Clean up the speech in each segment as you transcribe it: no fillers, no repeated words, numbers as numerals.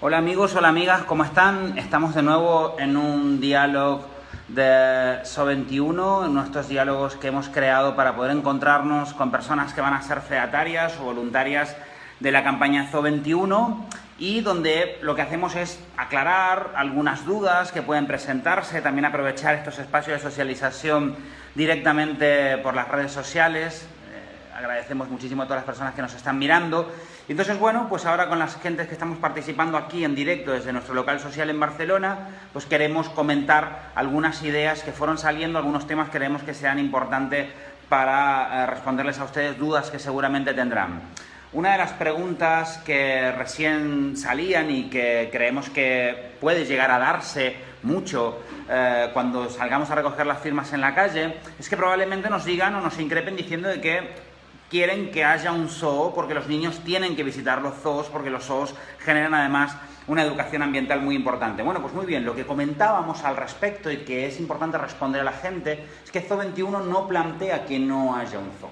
Hola amigos, hola amigas, ¿cómo están? Estamos de nuevo en un diálogo de So21, en nuestros diálogos que hemos creado para poder encontrarnos con personas que van a ser fedatarias o voluntarias de la campaña So21 y donde lo que hacemos es aclarar algunas dudas que pueden presentarse, también aprovechar estos espacios de socialización directamente por las redes sociales. Agradecemos muchísimo a todas las personas que nos están mirando. Y entonces, bueno, pues ahora con las gentes que estamos participando aquí en directo desde nuestro local social en Barcelona, pues queremos comentar algunas ideas que fueron saliendo, algunos temas que creemos que sean importantes para responderles a ustedes dudas que seguramente tendrán. Una de las preguntas que recién salían y que creemos que puede llegar a darse mucho cuando salgamos a recoger las firmas en la calle es que probablemente nos digan o nos increpen diciendo de que quieren que haya un zoo porque los niños tienen que visitar los zoos porque los zoos generan además una educación ambiental muy importante. Bueno, pues muy bien, lo que comentábamos al respecto y que es importante responder a la gente es que Zoo21 no plantea que no haya un zoo.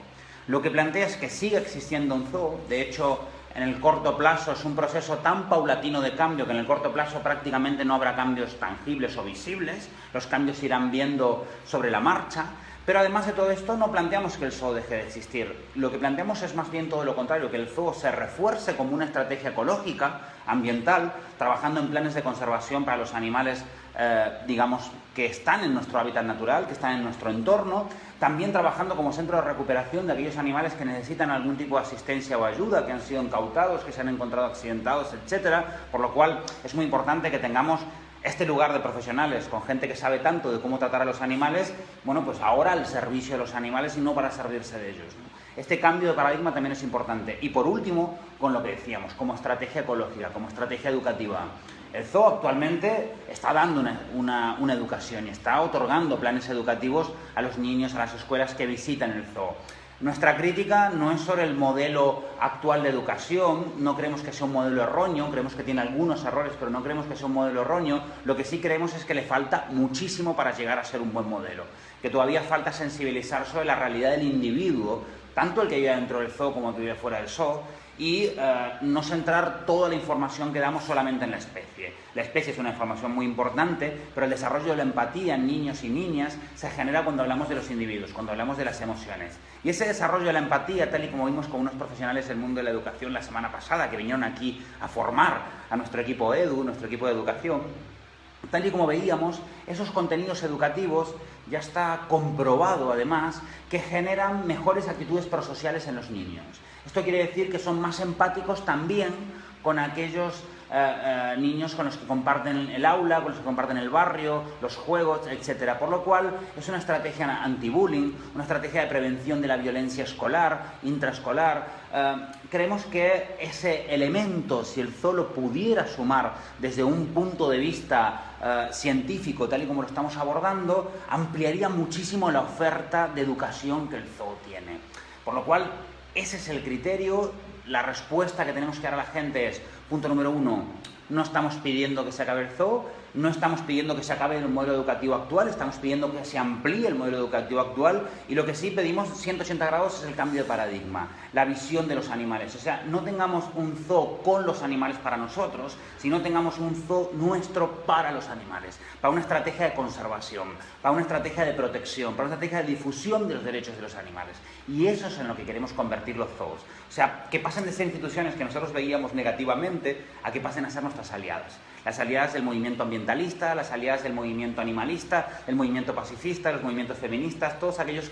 Lo que plantea es que siga existiendo un zoo. De hecho, en el corto plazo es un proceso tan paulatino de cambio que en el corto plazo prácticamente no habrá cambios tangibles o visibles. Los cambios se irán viendo sobre la marcha. Pero además de todo esto, no planteamos que el zoo deje de existir. Lo que planteamos es más bien todo lo contrario, que el zoo se refuerce como una estrategia ecológica, ambiental, trabajando en planes de conservación para los animales, digamos, que están en nuestro hábitat natural, que están en nuestro entorno, también trabajando como centro de recuperación de aquellos animales que necesitan algún tipo de asistencia o ayuda, que han sido incautados, que se han encontrado accidentados, etcétera, por lo cual es muy importante que tengamos este lugar de profesionales con gente que sabe tanto de cómo tratar a los animales, bueno, pues ahora al servicio de los animales y no para servirse de ellos, ¿no? Este cambio de paradigma también es importante. Y por último, con lo que decíamos, como estrategia ecológica, como estrategia educativa. El zoo actualmente está dando una educación y está otorgando planes educativos a los niños, a las escuelas que visitan el zoo. Nuestra crítica no es sobre el modelo actual de educación, no creemos que sea un modelo erróneo, creemos que tiene algunos errores, pero no creemos que sea un modelo erróneo. Lo que sí creemos es que le falta muchísimo para llegar a ser un buen modelo, que todavía falta sensibilizar sobre la realidad del individuo, tanto el que vive dentro del zoo como el que vive fuera del zoo, y no centrar toda la información que damos solamente en la especie. La especie es una información muy importante, pero el desarrollo de la empatía en niños y niñas se genera cuando hablamos de los individuos, cuando hablamos de las emociones. Y ese desarrollo de la empatía, tal y como vimos con unos profesionales del mundo de la educación la semana pasada, que vinieron aquí a formar a nuestro equipo EDU, nuestro equipo de educación, tal y como veíamos, esos contenidos educativos ya está comprobado además que generan mejores actitudes prosociales en los niños. Esto quiere decir que son más empáticos también con aquellos niños con los que comparten el aula, con los que comparten el barrio, los juegos, etc. Por lo cual es una estrategia anti-bullying, una estrategia de prevención de la violencia escolar, intraescolar. Creemos que ese elemento, si el zoo lo pudiera sumar desde un punto de vista científico, tal y como lo estamos abordando, ampliaría muchísimo la oferta de educación que el zoo tiene. Por lo cual, ese es el criterio. La respuesta que tenemos que dar a la gente es, punto número 1, no estamos pidiendo que se acabe el zoo, no estamos pidiendo que se acabe el modelo educativo actual, estamos pidiendo que se amplíe el modelo educativo actual, y lo que sí pedimos 180 grados es el cambio de paradigma, la visión de los animales. O sea, no tengamos un zoo con los animales para nosotros, sino tengamos un zoo nuestro para los animales, para una estrategia de conservación, para una estrategia de protección, para una estrategia de difusión de los derechos de los animales. Y eso es en lo que queremos convertir los zoos. O sea, que pasen de ser instituciones que nosotros veíamos negativamente a que pasen a ser nuestras aliadas. Las aliadas del movimiento ambientalista, las aliadas del movimiento animalista, del movimiento pacifista, los movimientos feministas, todos aquellos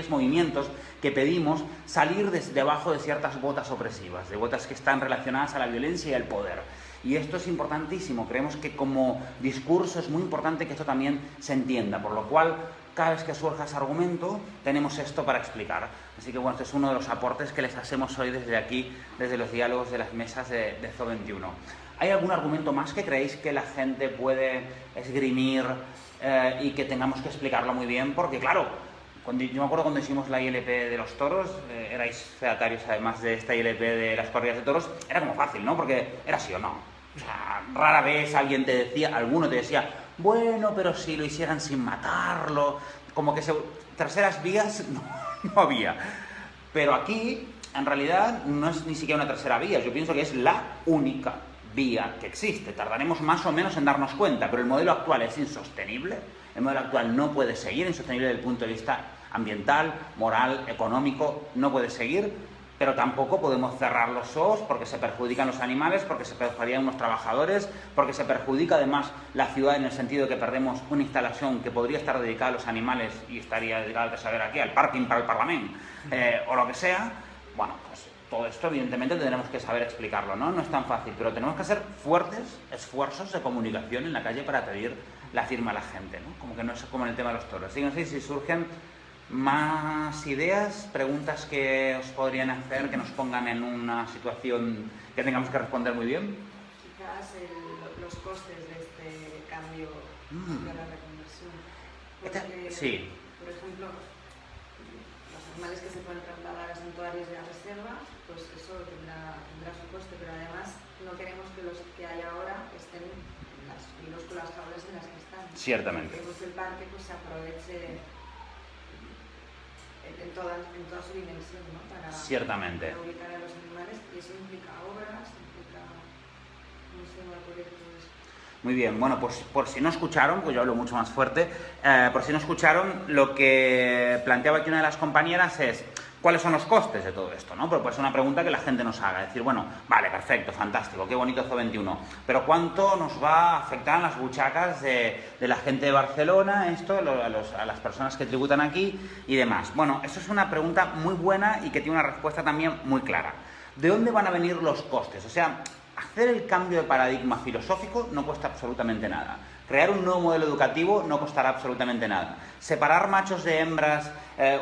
movimientos que pedimos salir debajo de ciertas botas opresivas, de botas que están relacionadas a la violencia y al poder. Y esto es importantísimo, creemos que como discurso es muy importante que esto también se entienda, por lo cual cada vez que surja ese argumento tenemos esto para explicar. Así que bueno, este es uno de los aportes que les hacemos hoy desde aquí, desde los diálogos de las mesas de Zoo21. ¿Hay algún argumento más que creéis que la gente puede esgrimir y que tengamos que explicarlo muy bien? Porque claro, yo me acuerdo cuando hicimos la ILP de los toros, erais fedatarios además de esta ILP de las corridas de toros, era como fácil, ¿no? Porque era sí o no. O sea, rara vez alguien te decía, alguno te decía, bueno, pero si lo hicieran sin matarlo, como que terceras vías no había. Pero aquí, en realidad, no es ni siquiera una tercera vía, yo pienso que es la única vía que existe. Tardaremos más o menos en darnos cuenta, pero el modelo actual es insostenible. El modelo actual no puede seguir, insostenible desde el punto de vista ambiental, moral, económico, no puede seguir, pero tampoco podemos cerrar los ojos porque se perjudican los animales, porque se perjudican los trabajadores, porque se perjudica además la ciudad en el sentido de que perdemos una instalación que podría estar dedicada a los animales y estaría dedicada, de saber aquí, al parking para el Parlamento, o lo que sea. Bueno, pues todo esto evidentemente tendremos que saber explicarlo, ¿no? No es tan fácil, pero tenemos que hacer fuertes esfuerzos de comunicación en la calle para pedir la firma a la gente, ¿no? Como que no es como en el tema de los toros. Así que no sé si surgen más ideas, preguntas que os podrían hacer, que nos pongan en una situación que tengamos que responder muy bien. Quizás los costes de este cambio de la reconversión. Porque, sí. por ejemplo, los animales que se pueden trasladar a santuarios y a reservas, pues eso tendrá su coste, pero además no queremos que los que hay ahora estén en las minúsculas jaulas en las que están. Ciertamente. Queremos que el parque pues, se aproveche en toda su dimensión, ¿no? Para ubicar a los animales, y eso implica obras, implica, no sé, proyectos. Muy bien, bueno, pues por si no escucharon, pues yo hablo mucho más fuerte, por si no escucharon, lo que planteaba aquí una de las compañeras es ¿cuáles son los costes de todo esto? ¿No? Pero pues es una pregunta que la gente nos haga, decir, bueno, vale, perfecto, fantástico, qué bonito Zoo 21, pero ¿cuánto nos va a afectar en las buchacas de la gente de Barcelona, esto, a las personas que tributan aquí y demás? Bueno, eso es una pregunta muy buena y que tiene una respuesta también muy clara. ¿De dónde van a venir los costes? O sea, hacer el cambio de paradigma filosófico no cuesta absolutamente nada. Crear un nuevo modelo educativo no costará absolutamente nada. Separar machos de hembras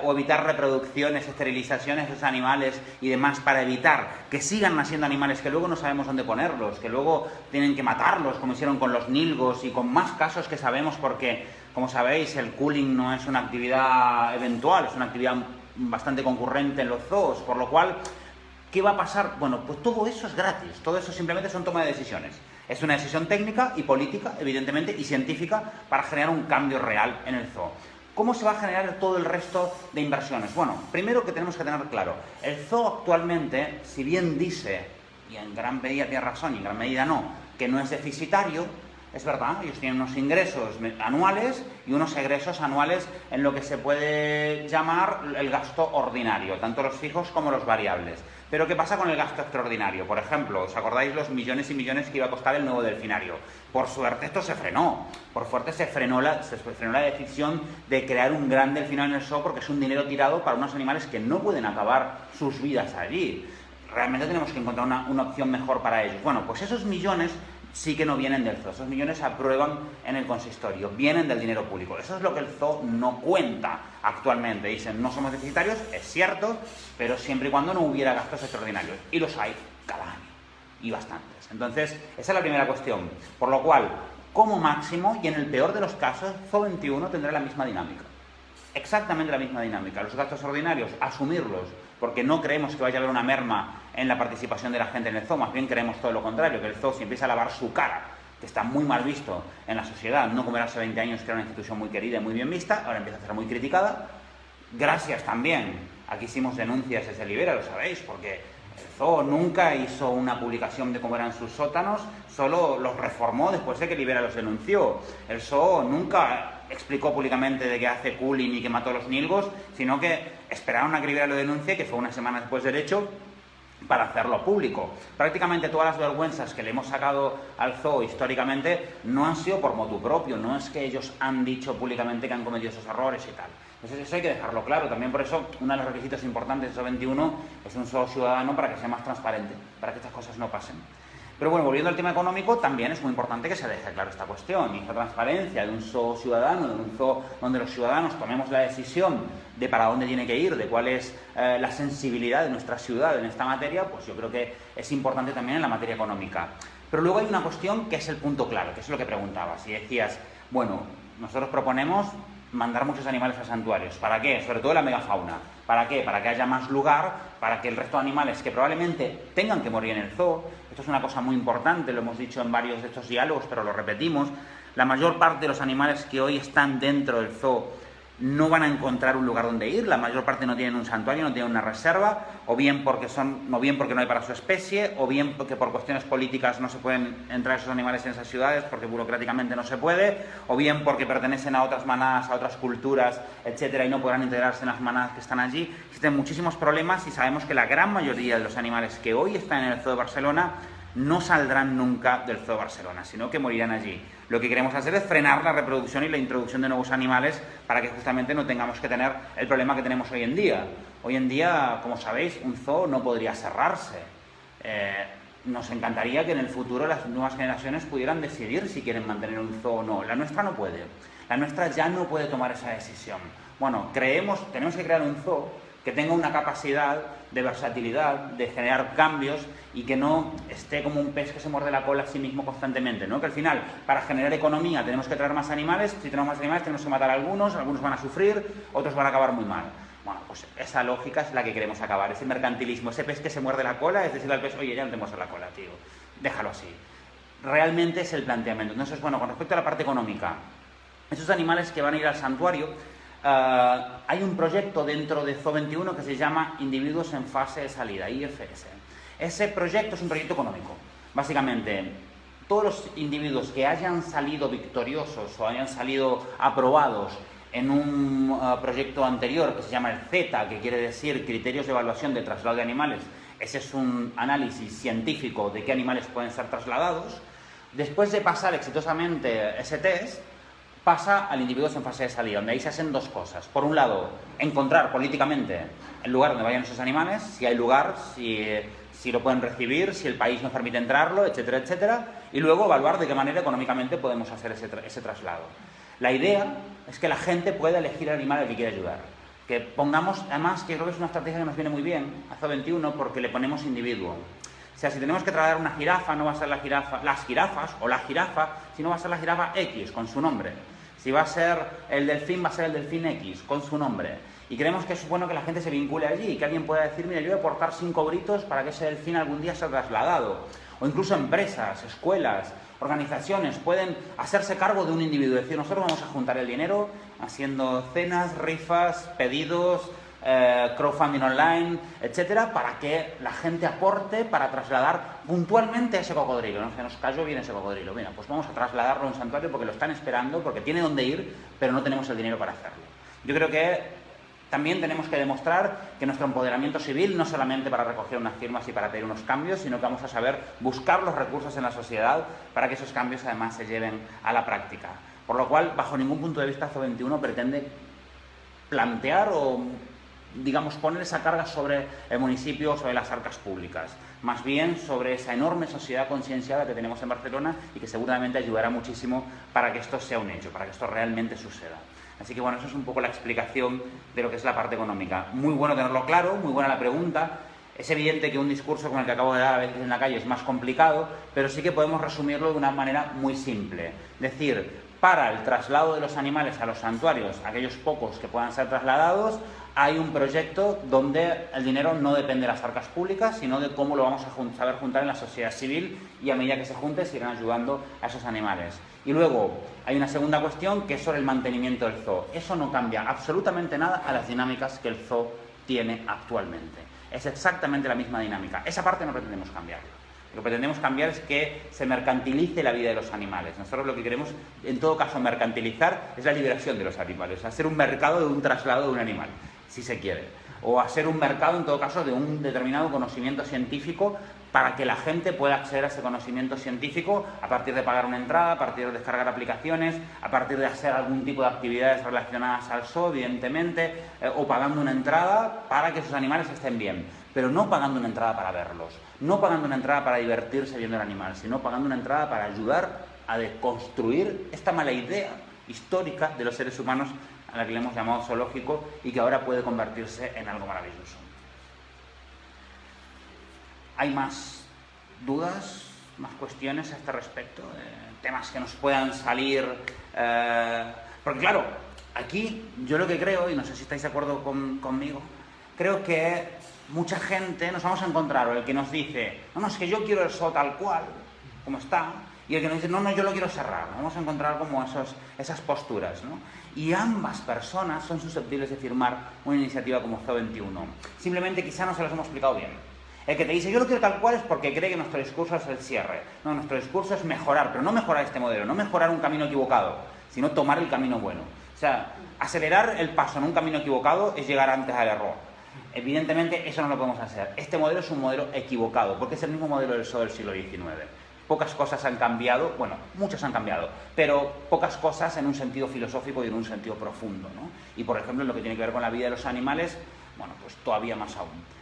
o evitar reproducciones, esterilizaciones de los animales y demás para evitar que sigan naciendo animales que luego no sabemos dónde ponerlos, que luego tienen que matarlos, como hicieron con los nilgos y con más casos que sabemos porque, como sabéis, el culling no es una actividad eventual, es una actividad bastante concurrente en los zoos, por lo cual, ¿qué va a pasar? Bueno, pues todo eso es gratis, todo eso simplemente son toma de decisiones. Es una decisión técnica y política, evidentemente, y científica para generar un cambio real en el zoo. ¿Cómo se va a generar todo el resto de inversiones? Bueno, primero que tenemos que tener claro, el zoo actualmente, si bien dice, y en gran medida tiene razón y en gran medida no, que no es deficitario, es verdad, ellos tienen unos ingresos anuales y unos egresos anuales en lo que se puede llamar el gasto ordinario, tanto los fijos como los variables. Pero ¿qué pasa con el gasto extraordinario? Por ejemplo, ¿os acordáis los millones y millones que iba a costar el nuevo delfinario? Por suerte esto se frenó. Por suerte se frenó la decisión de crear un gran delfinario en el zoo porque es un dinero tirado para unos animales que no pueden acabar sus vidas allí. Realmente tenemos que encontrar una opción mejor para ellos. Bueno, pues esos millones sí que no vienen del zoo. Esos millones se aprueban en el consistorio, vienen del dinero público. Eso es lo que el zoo no cuenta actualmente. Dicen, no somos deficitarios, es cierto, pero siempre y cuando no hubiera gastos extraordinarios. Y los hay cada año, y bastantes. Entonces, esa es la primera cuestión. Por lo cual, como máximo, y en el peor de los casos, Zoo 21 tendrá la misma dinámica. Exactamente la misma dinámica. Los gastos ordinarios, asumirlos, porque no creemos que vaya a haber una merma en la participación de la gente en el zoo, más bien creemos todo lo contrario, que el zoo, si empieza a lavar su cara, que está muy mal visto en la sociedad, no como era hace 20 años, que era una institución muy querida y muy bien vista, ahora empieza a ser muy criticada. Gracias también, aquí hicimos denuncias desde Libera, lo sabéis, porque el zoo nunca hizo una publicación de cómo eran sus sótanos, solo los reformó después de que Libera los denunció. El zoo nunca explicó públicamente de que hace culling y que mató a los nilgos, sino que esperaron a que Libera lo denuncie, que fue una semana después del hecho, para hacerlo público. Prácticamente todas las vergüenzas que le hemos sacado al zoo históricamente no han sido por motu propio, no es que ellos han dicho públicamente que han cometido esos errores y tal. Entonces eso hay que dejarlo claro. También por eso uno de los requisitos importantes de Zoo 21 es un zoo ciudadano para que sea más transparente, para que estas cosas no pasen. Pero bueno, volviendo al tema económico, también es muy importante que se deje claro esta cuestión y esta transparencia de un zoo ciudadano, de un zoo donde los ciudadanos tomemos la decisión de para dónde tiene que ir, de cuál es la sensibilidad de nuestra ciudad en esta materia, pues yo creo que es importante también en la materia económica. Pero luego hay una cuestión que es el punto clave, que es lo que preguntabas, y decías, bueno, nosotros proponemos mandar muchos animales a santuarios. ¿Para qué? Sobre todo la megafauna. ¿Para qué? Para que haya más lugar, para que el resto de animales que probablemente tengan que morir en el zoo, esto es una cosa muy importante, lo hemos dicho en varios de estos diálogos, pero lo repetimos, la mayor parte de los animales que hoy están dentro del zoo no van a encontrar un lugar donde ir, la mayor parte no tienen un santuario, no tienen una reserva, o bien porque no hay para su especie, o bien porque por cuestiones políticas no se pueden entrar esos animales en esas ciudades porque burocráticamente no se puede, o bien porque pertenecen a otras manadas, a otras culturas, etcétera, y no podrán integrarse en las manadas que están allí. Existen muchísimos problemas y sabemos que la gran mayoría de los animales que hoy están en el Zoo de Barcelona no saldrán nunca del Zoo de Barcelona, sino que morirán allí. Lo que queremos hacer es frenar la reproducción y la introducción de nuevos animales para que justamente no tengamos que tener el problema que tenemos hoy en día. Hoy en día, como sabéis, un zoo no podría cerrarse. Nos encantaría que en el futuro las nuevas generaciones pudieran decidir si quieren mantener un zoo o no. La nuestra no puede. La nuestra ya no puede tomar esa decisión. Bueno, tenemos que crear un zoo que tenga una capacidad de versatilidad, de generar cambios y que no esté como un pez que se muerde la cola a sí mismo constantemente, ¿no? Que al final, para generar economía tenemos que traer más animales, si tenemos más animales tenemos que matar a algunos van a sufrir, otros van a acabar muy mal. Bueno, pues esa lógica es la que queremos acabar, ese mercantilismo, ese pez que se muerde la cola, es decir al pez, oye, ya no te muerdes la cola, tío, déjalo así. Realmente es el planteamiento. Entonces, bueno, con respecto a la parte económica, esos animales que van a ir al santuario, hay un proyecto dentro de Zoo 21 que se llama Individuos en Fase de Salida, IFS. Ese proyecto es un proyecto económico. Básicamente, todos los individuos que hayan salido victoriosos o hayan salido aprobados en un proyecto anterior que se llama el Z, que quiere decir Criterios de Evaluación de Traslado de Animales, ese es un análisis científico de qué animales pueden ser trasladados. Después de pasar exitosamente ese test, pasa al individuo en fase de salida, donde ahí se hacen dos cosas. Por un lado, encontrar políticamente el lugar donde vayan esos animales, si hay lugar, si lo pueden recibir, si el país nos permite entrarlo, etcétera, etcétera, y luego evaluar de qué manera económicamente podemos hacer ese traslado. La idea es que la gente pueda elegir el animal al que quiere ayudar. Que pongamos, además, que creo que es una estrategia que nos viene muy bien a Zoo 21 porque le ponemos individuo. O sea, si tenemos que trasladar una jirafa, no va a ser las jirafas o la jirafa, sino va a ser la jirafa X con su nombre. Si va a ser el delfín, va a ser el delfín X, con su nombre. Y creemos que es bueno que la gente se vincule allí y que alguien pueda decir, mira, yo voy a aportar 5 gritos para que ese delfín algún día sea trasladado. O incluso empresas, escuelas, organizaciones pueden hacerse cargo de un individuo. Es decir, nosotros vamos a juntar el dinero haciendo cenas, rifas, pedidos, crowdfunding online, etcétera, para que la gente aporte para trasladar puntualmente a ese cocodrilo, ¿no? Se nos cayó bien ese cocodrilo. Mira, pues vamos a trasladarlo a un santuario porque lo están esperando, porque tiene dónde ir, pero no tenemos el dinero para hacerlo. Yo creo que también tenemos que demostrar que nuestro empoderamiento civil no solamente para recoger unas firmas y para pedir unos cambios, sino que vamos a saber buscar los recursos en la sociedad para que esos cambios además se lleven a la práctica. Por lo cual, bajo ningún punto de vista, Zoo 21 pretende plantear o, digamos, poner esa carga sobre el municipio, sobre las arcas públicas, más bien sobre esa enorme sociedad concienciada que tenemos en Barcelona y que seguramente ayudará muchísimo para que esto sea un hecho, para que esto realmente suceda. Así que bueno, eso es un poco la explicación de lo que es la parte económica. Muy bueno tenerlo claro, muy buena la pregunta. Es evidente que un discurso como el que acabo de dar a veces en la calle es más complicado, pero sí que podemos resumirlo de una manera muy simple. Es decir, para el traslado de los animales a los santuarios, aquellos pocos que puedan ser trasladados, hay un proyecto donde el dinero no depende de las arcas públicas, sino de cómo lo vamos a saber juntar en la sociedad civil y a medida que se junte se irán ayudando a esos animales. Y luego hay una segunda cuestión que es sobre el mantenimiento del zoo. Eso no cambia absolutamente nada a las dinámicas que el zoo tiene actualmente. Es exactamente la misma dinámica. Esa parte no pretendemos cambiarla. Lo que pretendemos cambiar es que se mercantilice la vida de los animales. Nosotros lo que queremos, en todo caso, mercantilizar es la liberación de los animales, hacer un mercado de un traslado de un animal, si se quiere, o hacer un mercado, en todo caso, de un determinado conocimiento científico para que la gente pueda acceder a ese conocimiento científico a partir de pagar una entrada, a partir de descargar aplicaciones, a partir de hacer algún tipo de actividades relacionadas al zoo, evidentemente, o pagando una entrada para que sus animales estén bien, pero no pagando una entrada para verlos, no pagando una entrada para divertirse viendo el animal, sino pagando una entrada para ayudar a deconstruir esta mala idea histórica de los seres humanos a la que le hemos llamado zoológico y que ahora puede convertirse en algo maravilloso. ¿Hay más dudas, más cuestiones a este respecto? Temas que nos puedan salir... Porque claro, aquí yo lo que creo, y no sé si estáis de acuerdo conmigo, creo que mucha gente nos vamos a encontrar, o el que nos dice, no, es que yo quiero el zoo tal cual, como está, Y el que nos dice, no, yo lo quiero cerrar. Vamos a encontrar como esas posturas, ¿no? Y ambas personas son susceptibles de firmar una iniciativa como Zoo 21. Simplemente quizá no se los hemos explicado bien. El que te dice, yo lo quiero tal cual, es porque cree que nuestro discurso es el cierre. No, nuestro discurso es mejorar, pero no mejorar este modelo, no mejorar un camino equivocado, sino tomar el camino bueno. O sea, acelerar el paso en un camino equivocado es llegar antes al error. Evidentemente, eso no lo podemos hacer. Este modelo es un modelo equivocado, porque es el mismo modelo del PSOE del siglo XIX. Pocas cosas han cambiado, bueno, muchas han cambiado, pero pocas cosas en un sentido filosófico y en un sentido profundo, ¿no? Y, por ejemplo, en lo que tiene que ver con la vida de los animales, bueno, pues todavía más aún.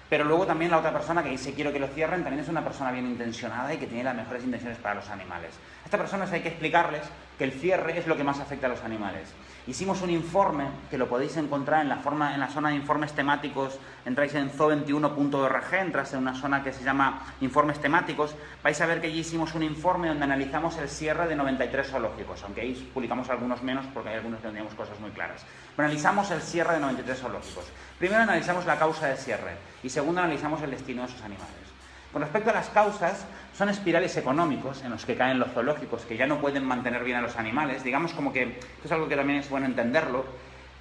Pero luego también la otra persona que dice quiero que lo cierren también es una persona bien intencionada y que tiene las mejores intenciones para los animales. A estas personas hay que explicarles que el cierre es lo que más afecta a los animales. Hicimos un informe que lo podéis encontrar en la zona de informes temáticos. Entráis en zoo21.org, entráis en una zona que se llama informes temáticos. Vais a ver que allí hicimos un informe donde analizamos el cierre de 93 zoológicos, aunque ahí publicamos algunos menos porque hay algunos que no teníamos cosas muy claras. Pero analizamos el cierre de 93 zoológicos. Primero analizamos la causa del cierre y segundo analizamos el destino de esos animales. Con respecto a las causas, son espirales económicos en los que caen los zoológicos, que ya no pueden mantener bien a los animales. Digamos como que, esto es algo que también es bueno entenderlo,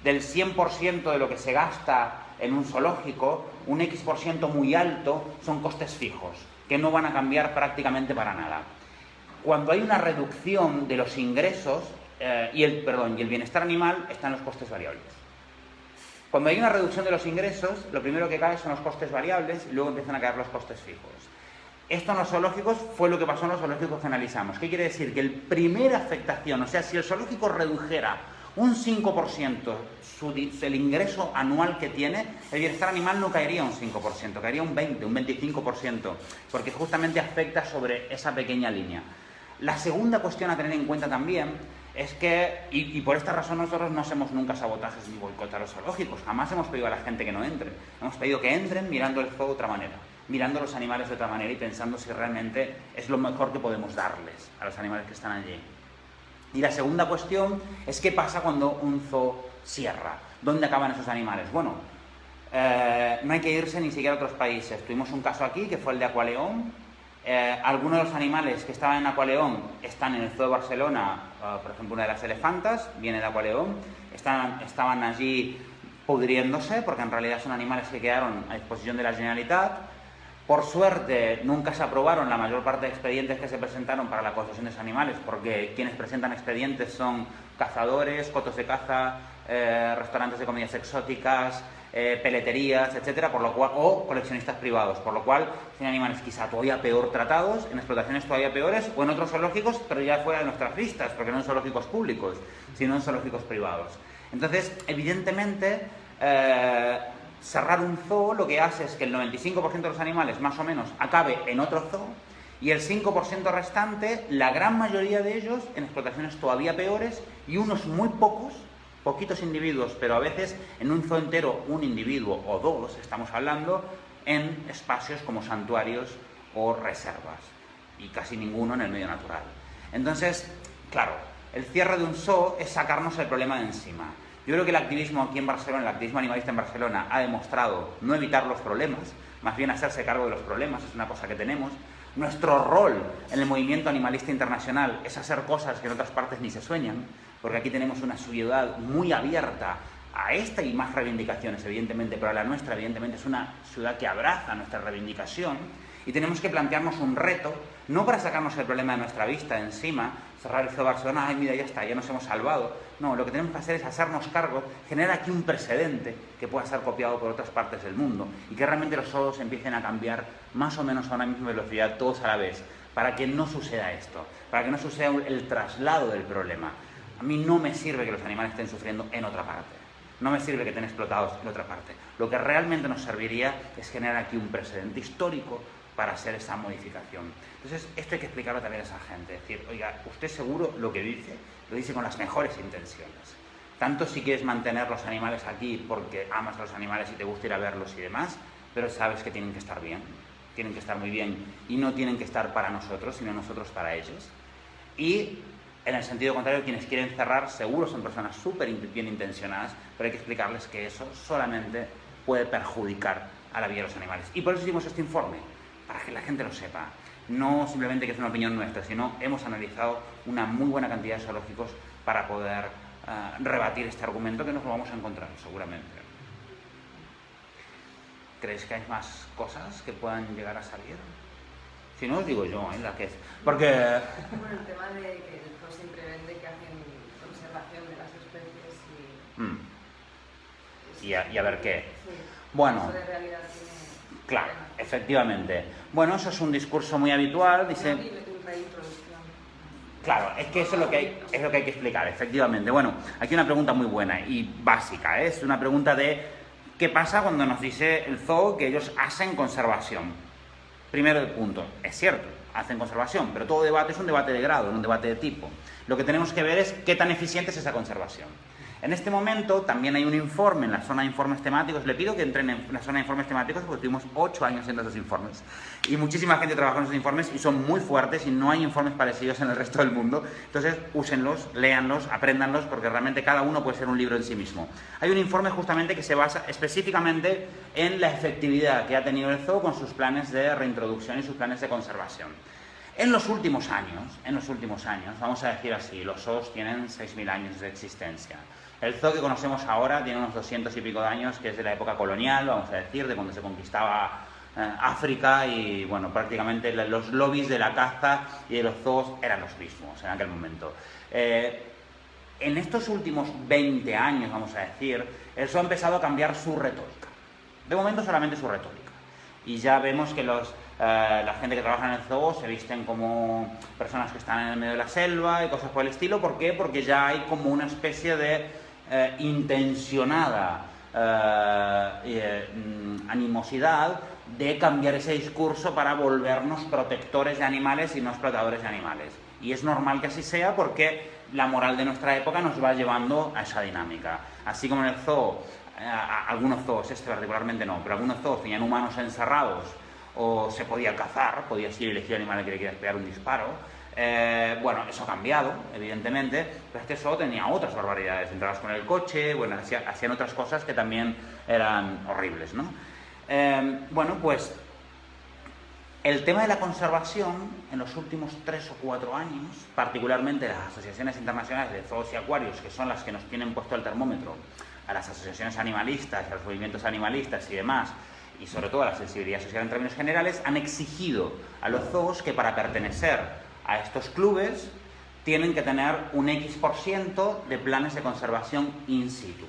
del 100% de lo que se gasta en un zoológico, un X% muy alto son costes fijos, que no van a cambiar prácticamente para nada. Cuando hay una reducción de los ingresos y el bienestar animal, están los costes variables. Cuando hay una reducción de los ingresos, lo primero que cae son los costes variables y luego empiezan a caer los costes fijos. Esto en los zoológicos fue lo que pasó en los zoológicos que analizamos. ¿Qué quiere decir? Que el primera afectación, o sea, si el zoológico redujera un 5% el ingreso anual que tiene, el bienestar animal no caería un 5%, caería un 20%, un 25%, porque justamente afecta sobre esa pequeña línea. La segunda cuestión a tener en cuenta también es que, y por esta razón nosotros no hacemos nunca sabotajes ni boicot a los zoológicos, jamás hemos pedido a la gente que no entre, hemos pedido que entren mirando el zoo de otra manera, mirando a los animales de otra manera y pensando si realmente es lo mejor que podemos darles a los animales que están allí. Y la segunda cuestión es qué pasa cuando un zoo cierra, ¿dónde acaban esos animales? Bueno, no hay que irse ni siquiera a otros países. Tuvimos un caso aquí que fue el de Aqualeón. Algunos de los animales que estaban en Aqualeón están en el zoo de Barcelona, por ejemplo una de las elefantas viene de Aqualeón, estaban allí pudriéndose porque en realidad son animales que quedaron a disposición de la Generalitat. Por suerte nunca se aprobaron la mayor parte de expedientes que se presentaron para la concesión de esos animales, porque quienes presentan expedientes son cazadores, cotos de caza, restaurantes de comidas exóticas, peleterías, etcétera, por lo cual, o coleccionistas privados, por lo cual son animales quizá todavía peor tratados, en explotaciones todavía peores, o en otros zoológicos, pero ya fuera de nuestras vistas, porque no en zoológicos públicos, sino en zoológicos privados. Entonces, evidentemente, cerrar un zoo lo que hace es que el 95% de los animales, más o menos, acabe en otro zoo, y el 5% restante, la gran mayoría de ellos, en explotaciones todavía peores, y unos muy poquitos individuos, pero a veces en un zoo entero un individuo o dos, estamos hablando, en espacios como santuarios o reservas, y casi ninguno en el medio natural. Entonces, claro, el cierre de un zoo es sacarnos el problema de encima. Yo creo que el activismo aquí en Barcelona, el activismo animalista en Barcelona, ha demostrado no evitar los problemas, más bien hacerse cargo de los problemas, es una cosa que tenemos. Nuestro rol en el movimiento animalista internacional es hacer cosas que en otras partes ni se sueñan, porque aquí tenemos una ciudad muy abierta a esta y más reivindicaciones, evidentemente, pero la nuestra, evidentemente, es una ciudad que abraza nuestra reivindicación y tenemos que plantearnos un reto, no para sacarnos el problema de nuestra vista de encima, cerrar el zoo de Barcelona, ay mira, ya está, ya nos hemos salvado. No, lo que tenemos que hacer es hacernos cargo, generar aquí un precedente que pueda ser copiado por otras partes del mundo y que realmente los zoos empiecen a cambiar más o menos a una misma velocidad, todos a la vez, para que no suceda esto, para que no suceda el traslado del problema. A mí no me sirve que los animales estén sufriendo en otra parte, no me sirve que estén explotados en otra parte. Lo que realmente nos serviría es generar aquí un precedente histórico para hacer esa modificación. Entonces, esto hay que explicarlo también a esa gente. Es decir, oiga, usted seguro lo dice con las mejores intenciones. Tanto si quieres mantener los animales aquí porque amas a los animales y te gusta ir a verlos y demás, pero sabes que tienen que estar bien, tienen que estar muy bien y no tienen que estar para nosotros, sino nosotros para ellos. Y en el sentido contrario, quienes quieren cerrar seguro son personas súper bien intencionadas, pero hay que explicarles que eso solamente puede perjudicar a la vida de los animales. Y por eso hicimos este informe, para que la gente lo sepa. No simplemente que es una opinión nuestra, sino hemos analizado una muy buena cantidad de zoológicos para poder rebatir este argumento, que nos lo vamos a encontrar seguramente. ¿Creéis que hay más cosas que puedan llegar a salir? Si no, os digo yo, la que es. Porque... Bueno, el tema de que el zoo siempre vende que hacen conservación de las especies y a ver qué. Sí. Bueno, Eso de realidad tiene... claro, efectivamente. Bueno, eso es un discurso muy habitual, dice... Claro, es que eso es lo que hay que explicar, efectivamente. Bueno, aquí una pregunta muy buena y básica, ¿eh? Es una pregunta de ¿qué pasa cuando nos dice el zoo que ellos hacen conservación? Primero punto, es cierto, hacen conservación, pero todo debate es un debate de grado, no un debate de tipo. Lo que tenemos que ver es qué tan eficiente es esa conservación. En este momento también hay un informe en la zona de informes temáticos. Le pido que entren en la zona de informes temáticos porque tuvimos 8 años haciendo esos informes. Y muchísima gente trabaja en esos informes y son muy fuertes y no hay informes parecidos en el resto del mundo. Entonces, úsenlos, léanlos, apréndanlos porque realmente cada uno puede ser un libro en sí mismo. Hay un informe justamente que se basa específicamente en la efectividad que ha tenido el zoo con sus planes de reintroducción y sus planes de conservación. En los últimos años, vamos a decir así, los zoos tienen 6.000 años de existencia. El zoo que conocemos ahora tiene unos 200 y pico de años, que es de la época colonial, vamos a decir, de cuando se conquistaba África y, bueno, prácticamente los lobbies de la caza y de los zoos eran los mismos en aquel momento. En estos últimos 20 años, vamos a decir, el zoo ha empezado a cambiar su retórica. De momento solamente su retórica. Y ya vemos que la gente que trabaja en el zoo se visten como personas que están en el medio de la selva y cosas por el estilo. ¿Por qué? Porque ya hay como una especie de intencionada animosidad de cambiar ese discurso para volvernos protectores de animales y no explotadores de animales. Y es normal que así sea porque la moral de nuestra época nos va llevando a esa dinámica. Así como en el zoo, algunos zoos, este particularmente no, pero algunos zoos tenían humanos encerrados o se podía cazar, podías ir y elegir el animal que le quieras pegar un disparo. Bueno, eso ha cambiado, evidentemente, pero este zoo tenía otras barbaridades. Entrabas con el coche, bueno, hacían otras cosas que también eran horribles, ¿no? Bueno, pues el tema de la conservación en los últimos 3 o 4 años, particularmente las asociaciones internacionales de zoos y acuarios, que son las que nos tienen puesto el termómetro, a las asociaciones animalistas, a los movimientos animalistas y demás, y sobre todo a la sensibilidad social en términos generales, han exigido a los zoos que para pertenecer a estos clubes tienen que tener un X% de planes de conservación in situ.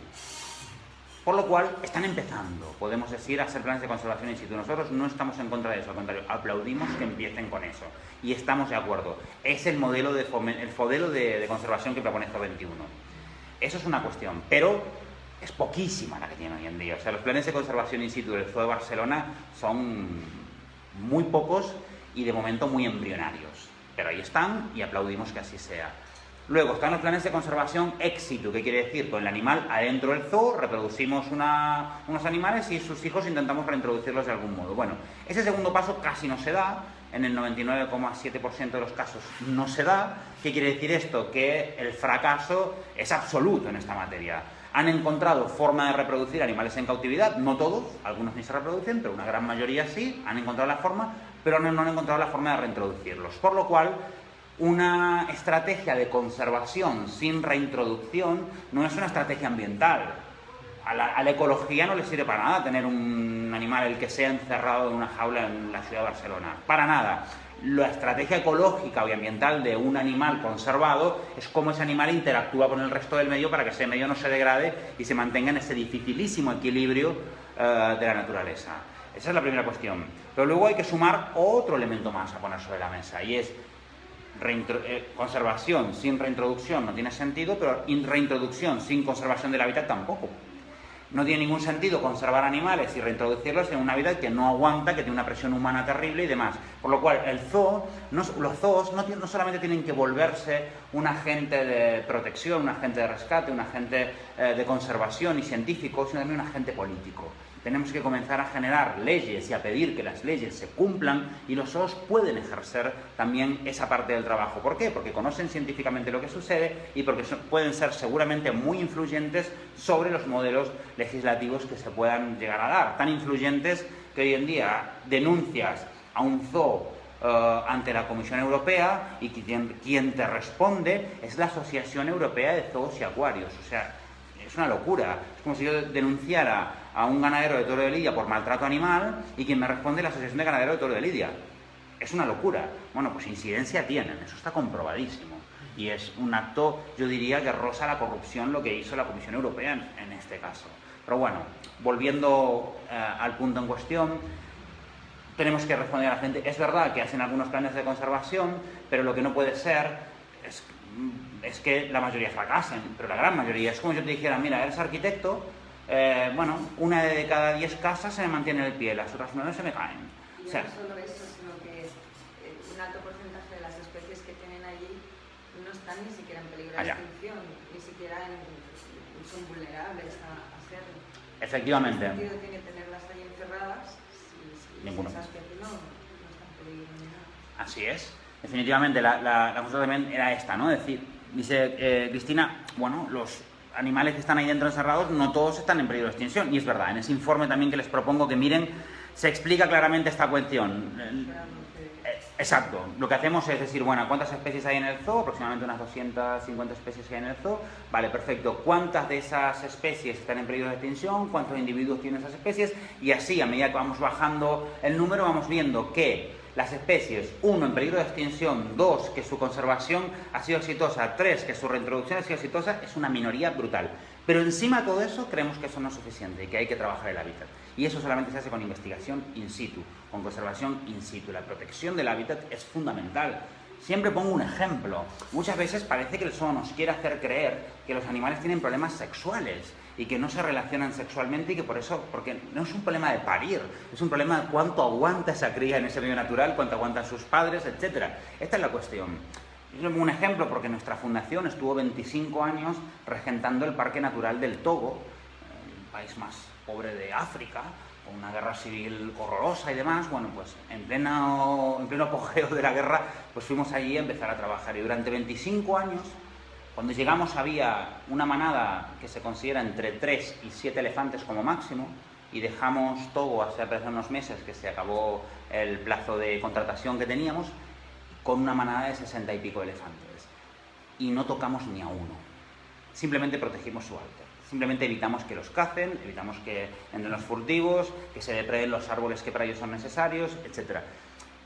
Por lo cual, están empezando, podemos decir, a hacer planes de conservación in situ. Nosotros no estamos en contra de eso, al contrario, aplaudimos que empiecen con eso. Y estamos de acuerdo. Es el modelo de conservación que propone Zoo 21. Eso es una cuestión, pero es poquísima la que tiene hoy en día. O sea, los planes de conservación in situ del Zoo de Barcelona son muy pocos y de momento muy embrionarios. Pero ahí están y aplaudimos que así sea. Luego están los planes de conservación ex situ, que quiere decir con el animal adentro del zoo, reproducimos unos animales y sus hijos intentamos reintroducirlos de algún modo. Bueno, ese segundo paso casi no se da, en el 99,7% de los casos no se da. ¿Qué quiere decir esto? Que el fracaso es absoluto en esta materia. Han encontrado forma de reproducir animales en cautividad, no todos, algunos ni se reproducen, pero una gran mayoría sí, han encontrado la forma, pero no han encontrado la forma de reintroducirlos. Por lo cual, una estrategia de conservación sin reintroducción no es una estrategia ambiental. A la ecología no le sirve para nada tener un animal, el que sea, encerrado en una jaula en la ciudad de Barcelona. Para nada. La estrategia ecológica y ambiental de un animal conservado es cómo ese animal interactúa con el resto del medio para que ese medio no se degrade y se mantenga en ese dificilísimo equilibrio de la naturaleza. Esa es la primera cuestión. Pero luego hay que sumar otro elemento más a poner sobre la mesa y es conservación sin reintroducción no tiene sentido, pero reintroducción sin conservación del hábitat tampoco. No tiene ningún sentido conservar animales y reintroducirlos en un hábitat que no aguanta, que tiene una presión humana terrible y demás. Por lo cual, los zoos no solamente tienen que volverse un agente de protección, un agente de rescate, un agente de conservación y científico, sino también un agente político. Tenemos que comenzar a generar leyes y a pedir que las leyes se cumplan y los zoos pueden ejercer también esa parte del trabajo. ¿Por qué? Porque conocen científicamente lo que sucede y porque pueden ser seguramente muy influyentes sobre los modelos legislativos que se puedan llegar a dar. Tan influyentes que hoy en día denuncias a un zoo ante la Comisión Europea y quien te responde es la Asociación Europea de Zoos y Acuarios. O sea, es una locura. Es como si yo denunciara a un ganadero de Toro de Lidia por maltrato animal y quien me responde es la Asociación de Ganaderos de Toro de Lidia. Es una locura. Bueno, pues incidencia tienen, eso está comprobadísimo. Y es un acto, yo diría, que roza la corrupción lo que hizo la Comisión Europea en este caso. Pero bueno, volviendo al punto en cuestión, tenemos que responder a la gente. Es verdad que hacen algunos planes de conservación, pero lo que no puede ser es que la mayoría fracasen, pero la gran mayoría. Es como yo te dijera, mira, eres arquitecto, bueno, una de cada 10 casas se me mantiene el pie, las otras 9 se me caen. Y no solo eso, sino que un alto porcentaje de las especies que tienen allí no están ni siquiera en peligro de extinción, ni siquiera son vulnerables a serlo. Efectivamente. ¿Qué sentido tiene tenerlas ahí encerradas si Ninguno. esas especies no están en peligro ni nada? Así es. Definitivamente, la cosa también era esta, ¿no? Dice Cristina, bueno, los animales que están ahí dentro encerrados no todos están en peligro de extinción. Y es verdad, en ese informe también que les propongo que miren, se explica claramente esta cuestión. Exacto. Lo que hacemos es decir, bueno, ¿cuántas especies hay en el zoo? Aproximadamente unas 250 especies hay en el zoo. Vale, perfecto. ¿Cuántas de esas especies están en peligro de extinción? ¿Cuántos individuos tienen esas especies? Y así, a medida que vamos bajando el número, vamos viendo que las especies, 1, en peligro de extinción, 2, que su conservación ha sido exitosa, 3, que su reintroducción ha sido exitosa, es una minoría brutal. Pero encima de todo eso, creemos que eso no es suficiente y que hay que trabajar el hábitat. Y eso solamente se hace con investigación in situ, con conservación in situ. La protección del hábitat es fundamental. Siempre pongo un ejemplo. Muchas veces parece que el zoo nos quiere hacer creer que los animales tienen problemas sexuales y que no se relacionan sexualmente y que por eso, porque no es un problema de parir, es un problema de cuánto aguanta esa cría en ese medio natural, cuánto aguantan sus padres, etc. Esta es la cuestión. Yo pongo un ejemplo porque nuestra fundación estuvo 25 años regentando el Parque Natural del Togo, el país más pobre de África, con una guerra civil horrorosa y demás. Bueno, pues en pleno apogeo de la guerra, pues fuimos allí a empezar a trabajar. Y durante 25 años, cuando llegamos había una manada que se considera entre 3 y 7 elefantes como máximo, y dejamos Togo hace apenas unos meses que se acabó el plazo de contratación que teníamos, con una manada de 60 y pico elefantes. Y no tocamos ni a uno. Simplemente protegimos su hábitat. Simplemente evitamos que los cacen, evitamos que entren los furtivos, que se depreden los árboles que para ellos son necesarios, etc.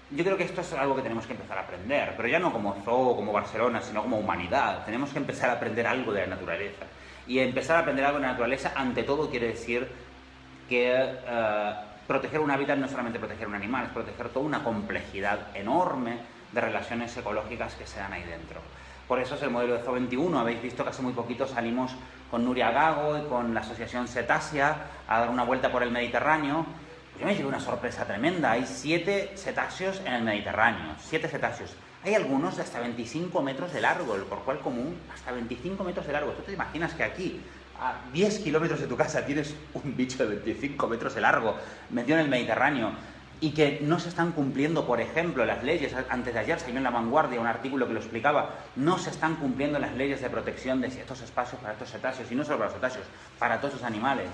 Yo creo que esto es algo que tenemos que empezar a aprender, pero ya no como zoo, como Barcelona, sino como humanidad. Tenemos que empezar a aprender algo de la naturaleza. Y empezar a aprender algo de la naturaleza, ante todo, quiere decir que proteger un hábitat no es solamente proteger un animal, es proteger toda una complejidad enorme de relaciones ecológicas que se dan ahí dentro. Por eso es el modelo de Zoo 21. Habéis visto que hace muy poquito salimos con Nuria Gago y con la asociación Cetácea a dar una vuelta por el Mediterráneo. Yo me llevé una sorpresa tremenda. Hay 7 cetáceos en el Mediterráneo, 7 cetáceos. Hay algunos de hasta 25 metros de largo, el porcual común, hasta 25 metros de largo. ¿Tú te imaginas que aquí, a 10 kilómetros de tu casa, tienes un bicho de 25 metros de largo metido en el Mediterráneo? Y que no se están cumpliendo, por ejemplo, las leyes. Antes de ayer salió en La Vanguardia un artículo que lo explicaba. No se están cumpliendo las leyes de protección de estos espacios para estos cetáceos, y no solo para los cetáceos, para todos esos animales.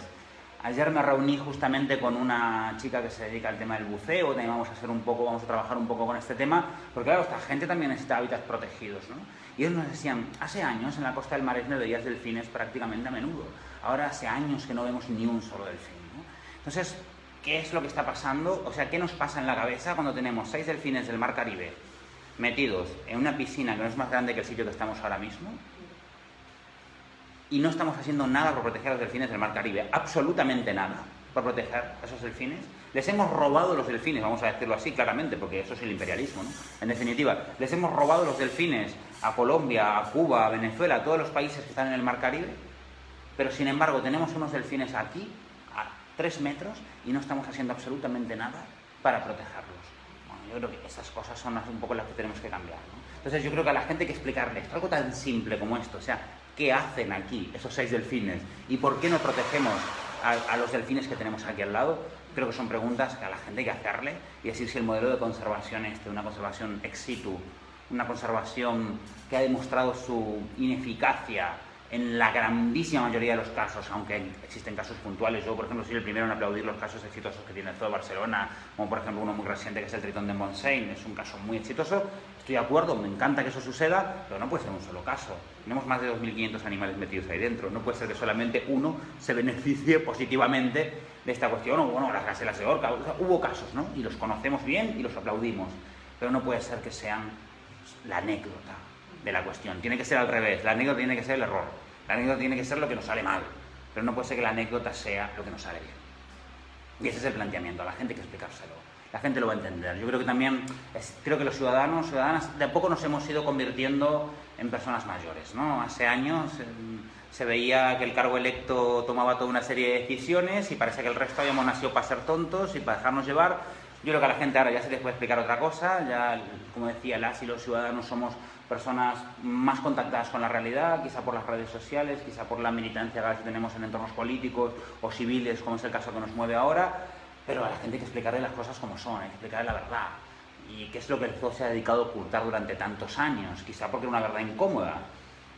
Ayer me reuní justamente con una chica que se dedica al tema del buceo. También vamos a trabajar un poco con este tema, porque claro, esta gente también necesita hábitats protegidos, ¿no? Y ellos nos decían, hace años en la costa del Maresme veías delfines prácticamente a menudo. Ahora hace años que no vemos ni un solo delfín, ¿no? Entonces, ¿qué es lo que está pasando? O sea, ¿qué nos pasa en la cabeza cuando tenemos 6 delfines del Mar Caribe metidos en una piscina que no es más grande que el sitio que estamos ahora mismo? Y no estamos haciendo nada por proteger a los delfines del Mar Caribe, absolutamente nada por proteger a esos delfines. Les hemos robado los delfines, vamos a decirlo así claramente, porque eso es el imperialismo, ¿no? En definitiva, les hemos robado los delfines a Colombia, a Cuba, a Venezuela, a todos los países que están en el Mar Caribe, pero sin embargo tenemos unos delfines aquí, a 3 metros, y no estamos haciendo absolutamente nada para protegerlos. Bueno, yo creo que esas cosas son un poco las que tenemos que cambiar, ¿no? Entonces yo creo que a la gente hay que explicarle esto, algo tan simple como esto, o sea, ¿qué hacen aquí esos 6 delfines? ¿Y por qué no protegemos a los delfines que tenemos aquí al lado? Creo que son preguntas que a la gente hay que hacerle y decir si el modelo de conservación una conservación ex situ, una conservación que ha demostrado su ineficacia en la grandísima mayoría de los casos, aunque existen casos puntuales, yo por ejemplo soy el primero en aplaudir los casos exitosos que tiene el Zoo de Barcelona, como por ejemplo uno muy reciente que es el Tritón de Montseny, es un caso muy exitoso, estoy de acuerdo, me encanta que eso suceda, pero no puede ser un solo caso. Tenemos más de 2.500 animales metidos ahí dentro, no puede ser que solamente uno se beneficie positivamente de esta cuestión, o bueno, las gacelas de Orca, o sea, hubo casos, ¿no? Y los conocemos bien y los aplaudimos, pero no puede ser que sean la anécdota de la cuestión, tiene que ser al revés, la anécdota tiene que ser el error, la anécdota tiene que ser lo que nos sale mal, pero no puede ser que la anécdota sea lo que nos sale bien. Y ese es el planteamiento, a la gente hay que explicárselo, la gente lo va a entender. Yo creo que también, creo que los ciudadanas, de a poco nos hemos ido convirtiendo en personas mayores, ¿no? Hace años se veía que el cargo electo tomaba toda una serie de decisiones y parece que el resto habíamos nacido para ser tontos y para dejarnos llevar. Yo creo que a la gente ahora ya se les puede explicar otra cosa, ya, como decía, las y los ciudadanos somos personas más contactadas con la realidad, quizá por las redes sociales, quizá por la militancia que tenemos en entornos políticos o civiles, como es el caso que nos mueve ahora, pero a la gente hay que explicarle las cosas como son, hay que explicarle la verdad. Y qué es lo que el zoo se ha dedicado a ocultar durante tantos años, quizá porque era una verdad incómoda.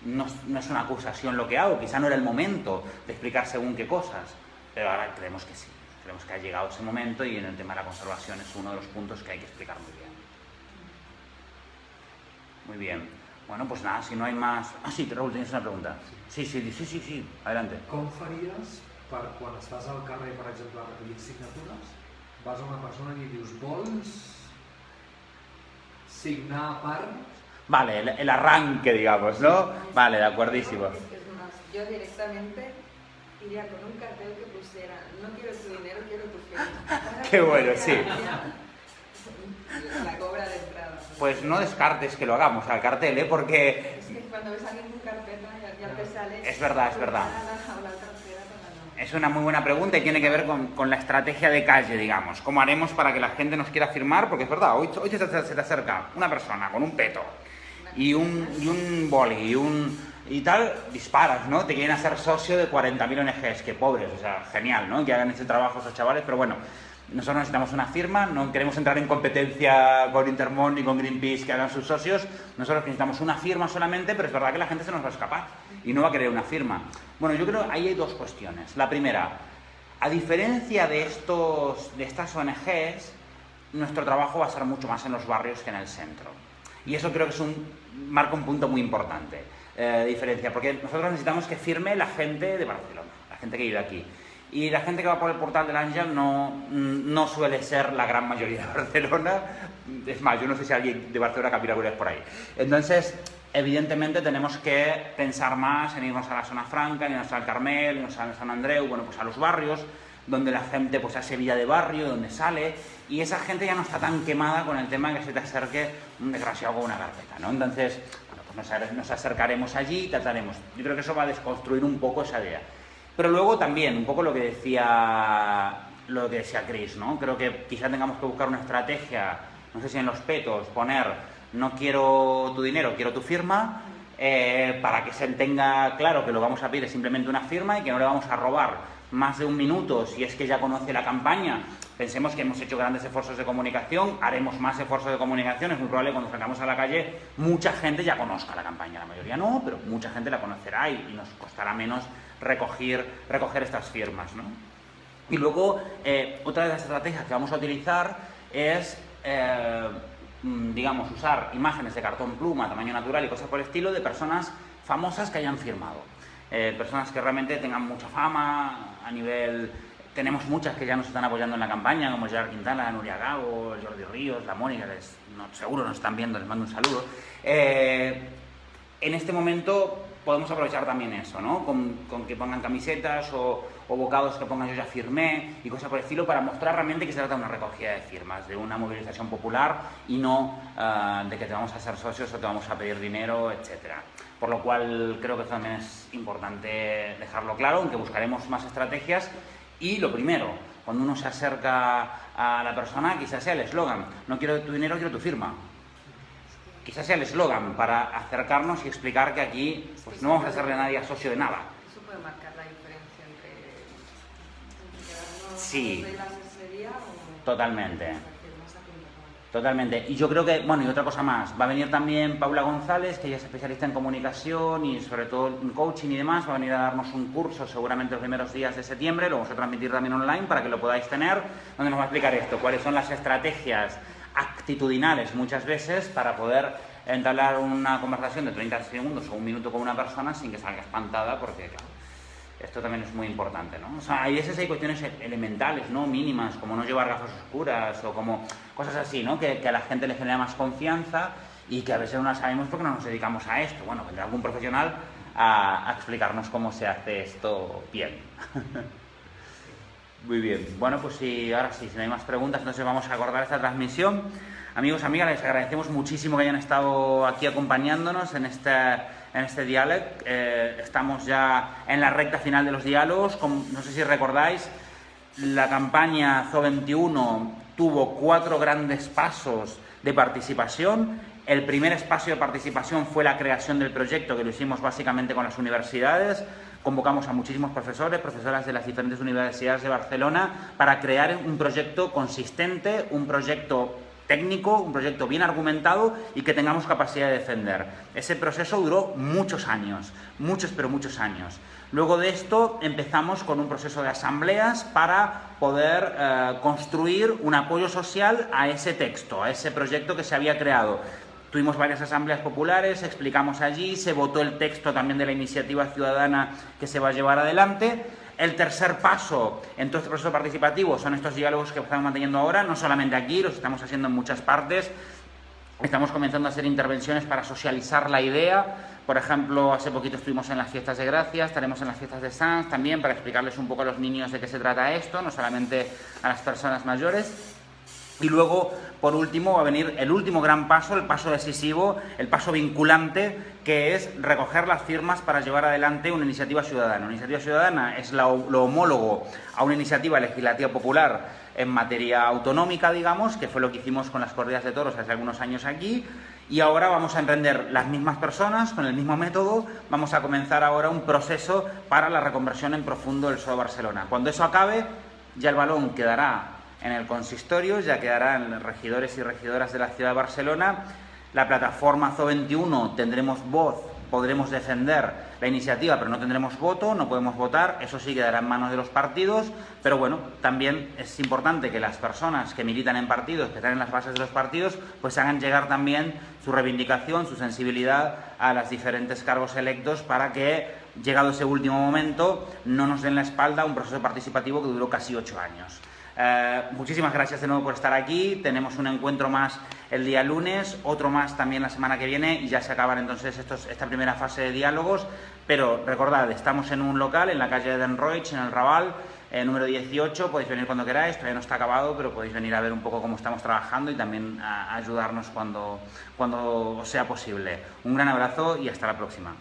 No es una acusación lo que hago, quizá no era el momento de explicar según qué cosas, pero ahora creemos que sí. Creemos que ha llegado ese momento y en el tema de la conservación es uno de los puntos que hay que explicar muy bien. Muy bien. Bueno, pues nada, si no hay más... Ah, sí, Raúl, tienes una pregunta. Sí, adelante. Com faries per quan estàs al carrer, per exemple, recollint signatures, vas a una persona i li dius vols signar per... Vale, el arranque, digamos, ¿no? Vale, de acuerdísimo. Es más, yo directamente iría con un cartel que pusiera no quiero tu dinero, quiero tu firma. Qué bueno, sí. La cobra de entrada. Pues no descartes que lo hagamos al cartel, ¿eh? Porque... Es que cuando ves a alguien con carpeta ya te sale... Es verdad. Es una muy buena pregunta y tiene que ver con la estrategia de calle, digamos. ¿Cómo haremos para que la gente nos quiera firmar? Porque es verdad, hoy se te acerca una persona con un peto y un boli y tal, disparas, ¿no? Te quieren hacer socio de 40.000 ONGs, que pobres, o sea, genial, ¿no? Que hagan ese trabajo esos chavales, pero bueno, nosotros necesitamos una firma, no queremos entrar en competencia con Intermón ni con Greenpeace que hagan sus socios, nosotros necesitamos una firma solamente, pero es verdad que la gente se nos va a escapar y no va a querer una firma. Bueno, yo creo que ahí hay dos cuestiones. La primera, a diferencia de estas ONGs, nuestro trabajo va a ser mucho más en los barrios que en el centro. Y eso creo que marca un punto muy importante de diferencia, porque nosotros necesitamos que firme la gente de Barcelona, la gente que vive aquí. Y la gente que va por el portal del Àngel no suele ser la gran mayoría de Barcelona. Es más, yo no sé si alguien de Barcelona camina alguna vez por ahí. Entonces, evidentemente tenemos que pensar más en irnos a la zona franca, en irnos al Carmel, irnos a San Andreu, bueno, pues a los barrios, donde la gente pues hace vida de barrio, donde sale, y esa gente ya no está tan quemada con el tema de que se te acerque un desgraciado con una carpeta, ¿no? Entonces, bueno, pues nos acercaremos allí y trataremos. Yo creo que eso va a desconstruir un poco esa idea. Pero luego también, un poco lo que decía Chris, ¿no? Creo que quizá tengamos que buscar una estrategia, no sé si en los petos, poner no quiero tu dinero, quiero tu firma, para que se tenga claro que lo vamos a pedir es simplemente una firma y que no le vamos a robar más de un minuto si es que ya conoce la campaña. Pensemos que hemos hecho grandes esfuerzos de comunicación, haremos más esfuerzos de comunicación, es muy probable que cuando salgamos a la calle mucha gente ya conozca la campaña, la mayoría no, pero mucha gente la conocerá y nos costará menos recoger estas firmas, ¿no? Y luego, otra de las estrategias que vamos a utilizar es, digamos, usar imágenes de cartón pluma, tamaño natural y cosas por el estilo de personas famosas que hayan firmado. Personas que realmente tengan mucha fama a nivel... Tenemos muchas que ya nos están apoyando en la campaña, como Gerard Quintana, Nuria Gago, Jordi Ríos, la Mónica, que seguro nos están viendo, les mando un saludo. En este momento podemos aprovechar también eso, ¿no? Con que pongan camisetas o bocados que pongan yo ya firmé y cosas por el estilo, para mostrar realmente que se trata de una recogida de firmas, de una movilización popular y no de que te vamos a hacer socios o te vamos a pedir dinero, etcétera. Por lo cual creo que también es importante dejarlo claro, aunque buscaremos más estrategias. Y lo primero, cuando uno se acerca a la persona, quizás sea el eslogan, no quiero tu dinero, quiero tu firma. Quizás sea el eslogan para acercarnos y explicar que aquí pues, no vamos a hacerle a nadie socio de nada. Eso puede marcar la diferencia entre quedarnos sí, de la asesoría o... totalmente. Totalmente. Y yo creo que, bueno, y otra cosa más, va a venir también Paula González, que ella es especialista en comunicación y sobre todo en coaching y demás, va a venir a darnos un curso seguramente los primeros días de septiembre, lo vamos a transmitir también online para que lo podáis tener, donde nos va a explicar esto, cuáles son las estrategias actitudinales muchas veces para poder entablar una conversación de 30 segundos o un minuto con una persona sin que salga espantada, porque claro, esto también es muy importante, ¿no? O sea, hay veces hay cuestiones elementales, ¿no? Mínimas, como no llevar gafas oscuras o como cosas así, ¿no? Que a la gente le genera más confianza y que a veces no las sabemos porque no nos dedicamos a esto. Bueno, vendrá algún profesional a explicarnos cómo se hace esto bien. Muy bien. Bueno, pues ahora sí, si no hay más preguntas, entonces vamos a acordar esta transmisión. Amigos, amigas, les agradecemos muchísimo que hayan estado aquí acompañándonos en este diálogo. Estamos ya en la recta final de los diálogos. No sé si recordáis, la campaña Zo21 tuvo 4 grandes pasos de participación. El primer espacio de participación fue la creación del proyecto, que lo hicimos básicamente con las universidades. Convocamos a muchísimos profesores, profesoras de las diferentes universidades de Barcelona para crear un proyecto consistente, un proyecto técnico, un proyecto bien argumentado y que tengamos capacidad de defender. Ese proceso duró muchos años, pero muchos años. Luego de esto empezamos con un proceso de asambleas para poder construir un apoyo social a ese texto, a ese proyecto que se había creado. Tuvimos varias asambleas populares, explicamos allí, se votó el texto también de la iniciativa ciudadana que se va a llevar adelante. El tercer paso en todo este proceso participativo son estos diálogos que estamos manteniendo ahora, no solamente aquí, los estamos haciendo en muchas partes. Estamos comenzando a hacer intervenciones para socializar la idea. Por ejemplo, hace poquito estuvimos en las fiestas de Gracia, estaremos en las fiestas de Sants también para explicarles un poco a los niños de qué se trata esto, no solamente a las personas mayores. Y luego, por último, va a venir el último gran paso, el paso decisivo, el paso vinculante, que es recoger las firmas para llevar adelante una iniciativa ciudadana. Una iniciativa ciudadana es lo homólogo a una iniciativa legislativa popular en materia autonómica, digamos, que fue lo que hicimos con las corridas de toros hace algunos años aquí. Y ahora vamos a emprender las mismas personas, con el mismo método, vamos a comenzar ahora un proceso para la reconversión en profundo del Zoo Barcelona. Cuando eso acabe, ya el balón quedará en el consistorio, ya quedarán regidores y regidoras de la ciudad de Barcelona. La plataforma Zo21 tendremos voz, podremos defender la iniciativa, pero no tendremos voto, no podemos votar, eso sí quedará en manos de los partidos, pero bueno, también es importante que las personas que militan en partidos, que están en las bases de los partidos, pues hagan llegar también su reivindicación, su sensibilidad a los diferentes cargos electos para que, llegado ese último momento, no nos den la espalda a un proceso participativo que duró casi 8 años. Muchísimas gracias de nuevo por estar aquí. Tenemos un encuentro más el día lunes, otro más también la semana que viene y ya se acaban entonces esta primera fase de diálogos. Pero recordad, estamos en un local en la calle de Denroig, en el Raval, número 18. Podéis venir cuando queráis, todavía no está acabado, pero podéis venir a ver un poco cómo estamos trabajando y también a ayudarnos cuando os sea posible. Un gran abrazo y hasta la próxima.